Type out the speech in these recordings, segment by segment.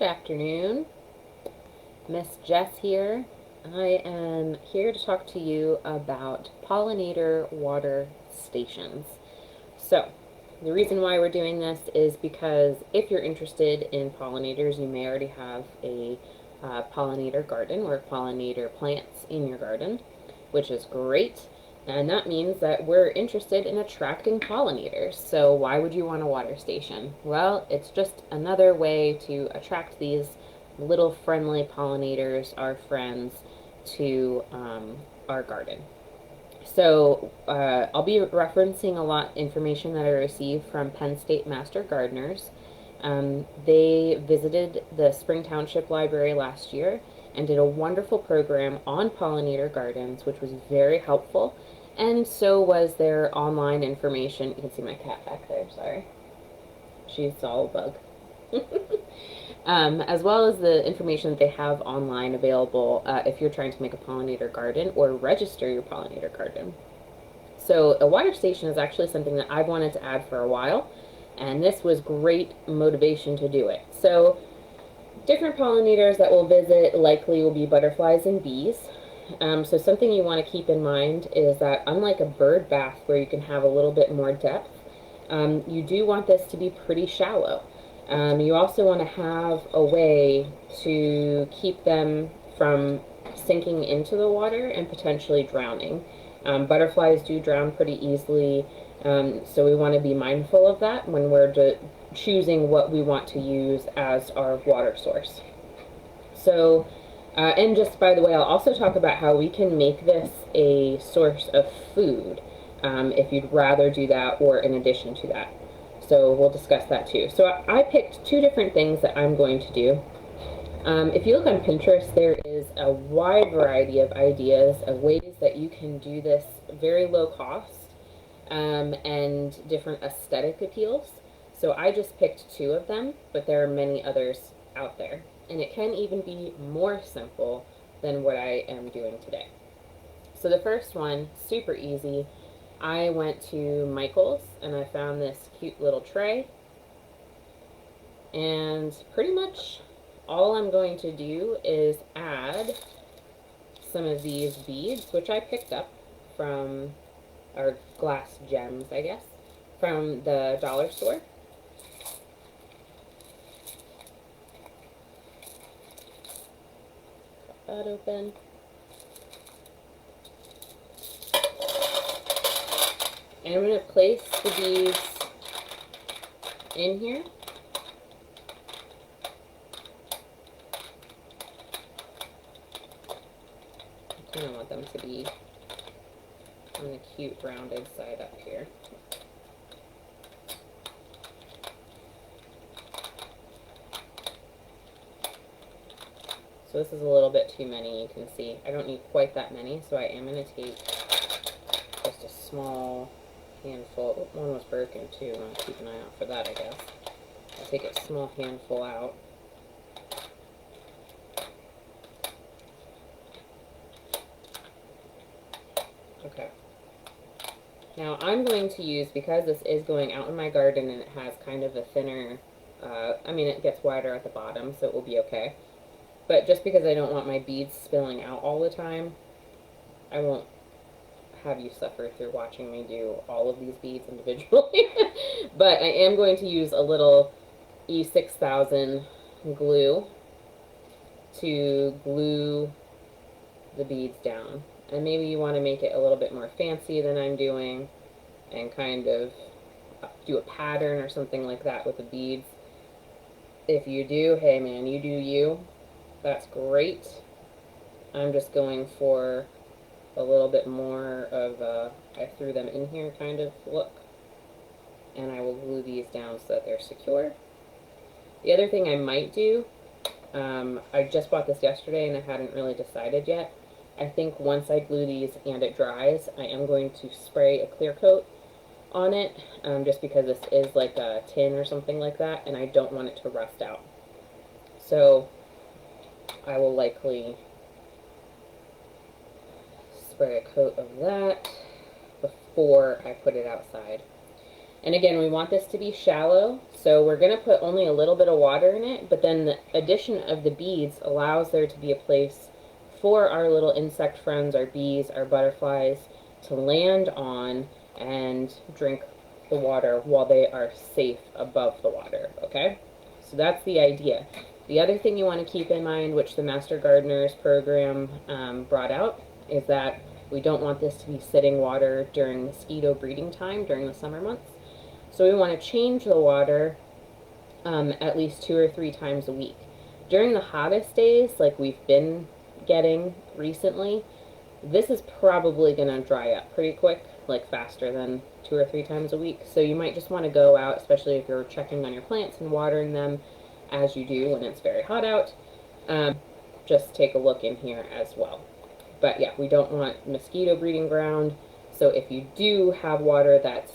afternoon. Miss Jess here. I am here to talk to you about pollinator water stations. So, the reason why we're doing this is because if you're interested in pollinators, you may already have a pollinator garden or pollinator plants in your garden, which is great. And that means that we're interested in attracting pollinators. So why would you want a water station? Well, it's just another way to attract these little friendly pollinators, our friends, to our garden. So I'll be referencing a lot information that I received from Penn State Master Gardeners. They visited the Spring Township Library last year and did a wonderful program on pollinator gardens, which was very helpful. And so was their online information. You can see my cat back there, sorry. She's all a bug. As well as the information that they have online available if you're trying to make a pollinator garden or register your pollinator garden. So a water station is actually something that I've wanted to add for a while, and this was great motivation to do it. So different pollinators that we'll visit likely will be butterflies and bees. So something you want to keep in mind is that unlike a bird bath where you can have a little bit more depth, you do want this to be pretty shallow. You also want to have a way to keep them from sinking into the water and potentially drowning. Butterflies do drown pretty easily, so we want to be mindful of that when we're choosing what we want to use as our water source. So, and just by the way, I'll also talk about how we can make this a source of food if you'd rather do that or in addition to that. So we'll discuss that too. So I picked two different things that I'm going to do. If you look on Pinterest, there is a wide variety of ideas of ways that you can do this very low cost and different aesthetic appeals. So I just picked two of them, but there are many others out there. And it can even be more simple than what I am doing today. So the first one, super easy. I went to Michael's and I found this cute little tray. And pretty much all I'm going to do is add some of these beads, which I picked up from, or glass gems, I guess, from the dollar store. Cut that open. And I'm going to place the beads in here. I kind of want them to be on the cute rounded side up here. So this is a little bit too many, you can see. I don't need quite that many, so I am going to take just a small handful. Oh, one was broken too. I'll keep an eye out for that, I guess. I'll take a small handful out. Okay. Now I'm going to use, because this is going out in my garden and it has kind of a thinner, I mean it gets wider at the bottom, so it will be okay. But just because I don't want my beads spilling out all the time, I won't have you suffer through watching me do all of these beads individually. But I am going to use a little E6000 glue to glue the beads down. And maybe you want to make it a little bit more fancy than I'm doing and kind of do a pattern or something like that with the beads. If you do, hey man, you do you. That's great. I'm just going for a little bit more of a, I threw them in here kind of look. And I will glue these down so that they're secure. The other thing I might do, I just bought this yesterday and I hadn't really decided yet. I think once I glue these and it dries, I am going to spray a clear coat on it, just because this is like a tin or something like that, and I don't want it to rust out. So I will likely spray a coat of that before I put it outside. And again, we want this to be shallow, so we're going to put only a little bit of water in it, but then the addition of the beads allows there to be a place for our little insect friends, our bees, our butterflies, to land on and drink the water while they are safe above the water, okay? So that's the idea. The other thing you want to keep in mind, which the Master Gardeners program brought out, is that we don't want this to be sitting water during mosquito breeding time during the summer months. So we want to change the water at least 2 or 3 times a week. During the hottest days, like we've been getting recently, this is probably going to dry up pretty quick, like faster than 2 or 3 times a week. So you might just want to go out, especially if you're checking on your plants and watering them as you do when it's very hot out. Just take a look in here as well. But yeah, we don't want mosquito breeding ground. So if you do have water that's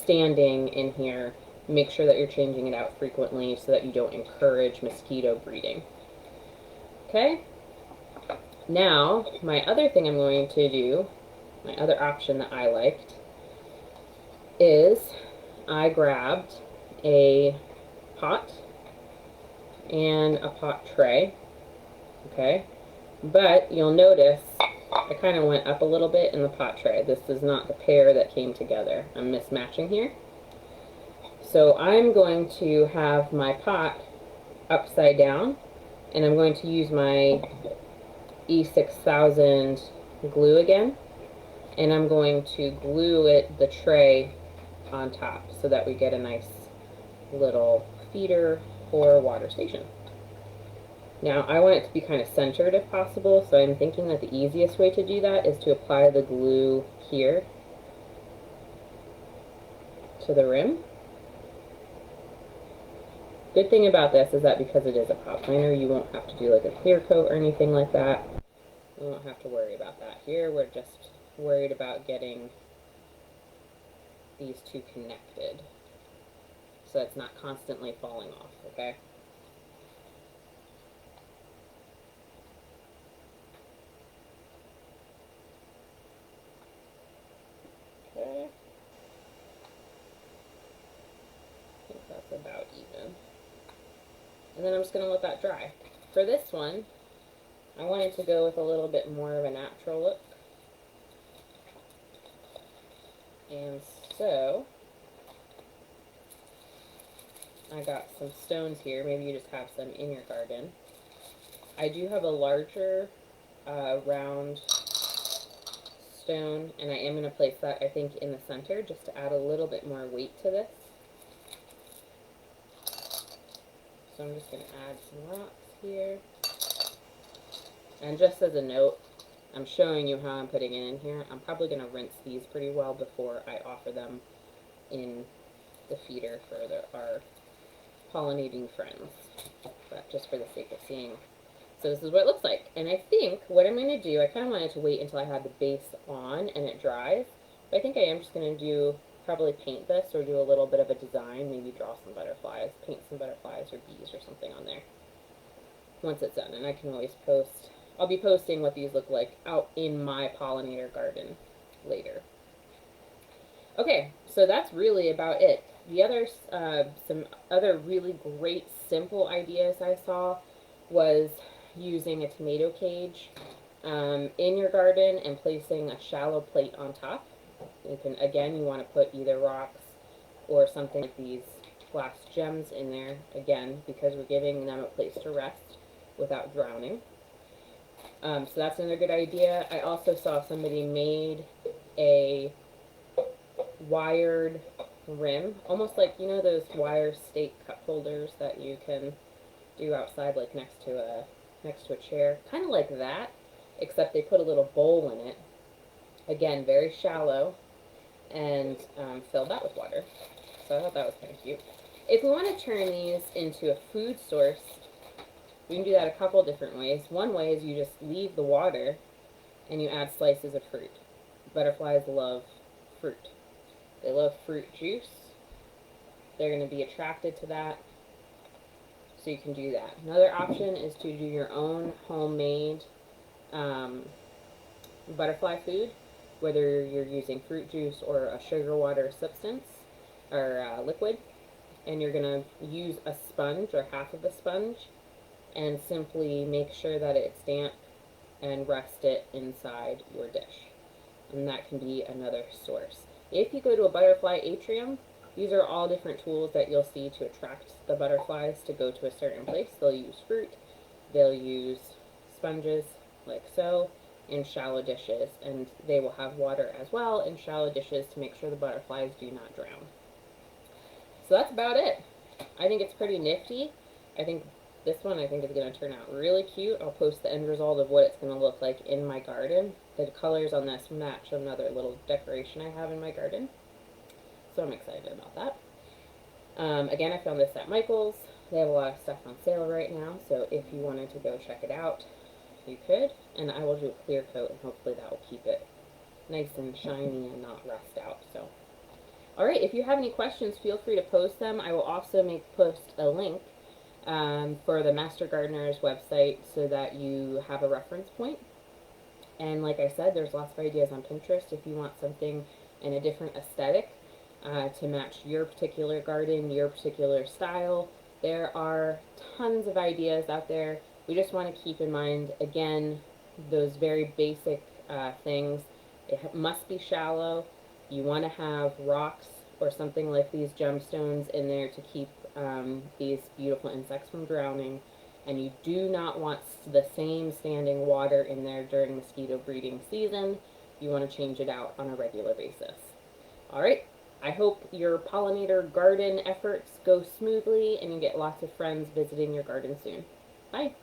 standing in here, make sure that you're changing it out frequently so that you don't encourage mosquito breeding. Okay? Now, my other thing I'm going to do, my other option that I liked, is I grabbed a pot and a pot tray, okay? But you'll notice I kind of went up a little bit in the pot tray. This is not the pair that came together. I'm mismatching here. So I'm going to have my pot upside down, and I'm going to use my E6000 glue again, and I'm going to glue the tray on top so that we get a nice little feeder or water station. Now I want it to be kind of centered if possible, so I'm thinking that the easiest way to do that is to apply the glue here to the rim. Good thing about this is that because it is a pot liner, you won't have to do like a clear coat or anything like that. You won't have to worry about that. Here we're just worried about getting these two connected so it's not constantly falling off, okay? Okay. I think that's about even. And then I'm just going to let that dry. For this one, I wanted to go with a little bit more of a natural look. And so, I got some stones here. Maybe you just have some in your garden. I do have a larger round stone, and I am going to place that, I think, in the center just to add a little bit more weight to this. So I'm just going to add some rocks here. And just as a note, I'm showing you how I'm putting it in here. I'm probably going to rinse these pretty well before I offer them in the feeder for our pollinating friends, but just for the sake of seeing. So this is what it looks like. And I think what I'm going to do, I kind of wanted to wait until I had the base on and it dries, but I think I am just going to probably paint this or do a little bit of a design, maybe draw some butterflies, paint some butterflies or bees or something on there once it's done. And I can always post, I'll be posting what these look like out in my pollinator garden later. Okay, so that's really about it. The other, some other really great simple ideas I saw was using a tomato cage in your garden and placing a shallow plate on top. You can, again, you want to put either rocks or something like these glass gems in there, again, because we're giving them a place to rest without drowning. So that's another good idea. I also saw somebody made a wired rim, almost like, you know, those wire steak cup holders that you can do outside, like next to a chair, kind of like that, except they put a little bowl in it, again very shallow, and filled that with water. So I thought that was kind of cute. If we want to turn these into a food source, we can do that a couple different ways. One way is you just leave the water and you add slices of fruit. Butterflies love fruit. They love fruit juice. They're going to be attracted to that. So you can do that. Another option is to do your own homemade butterfly food, whether you're using fruit juice or a sugar water substance. or liquid, and you're going to use a sponge or half of a sponge and simply make sure that it's damp and rest it inside your dish. And that can be another source. If you go to a butterfly atrium, these are all different tools that you'll see to attract the butterflies to go to a certain place. They'll use fruit, they'll use sponges like so, in shallow dishes, and they will have water as well in shallow dishes to make sure the butterflies do not drown. So that's about it. I think it's pretty nifty. I think this one is going to turn out really cute. I'll post the end result of what it's going to look like in my garden. The colors on this match another little decoration I have in my garden. So I'm excited about that. Again, I found this at Michael's. They have a lot of stuff on sale right now, so if you wanted to go check it out, you could. And I will do a clear coat, and hopefully that will keep it nice and shiny and not rust out. So, all right, if you have any questions, feel free to post them. I will also post a link for the Master Gardener's website so that you have a reference point. And like I said, there's lots of ideas on Pinterest if you want something in a different aesthetic to match your particular garden, your particular style. There are tons of ideas out there. We just want to keep in mind, again, those very basic things. It must be shallow. You want to have rocks or something like these gemstones in there to keep these beautiful insects from drowning. And you do not want the same standing water in there during mosquito breeding season. You want to change it out on a regular basis. All right, I hope your pollinator garden efforts go smoothly and you get lots of friends visiting your garden soon. Bye.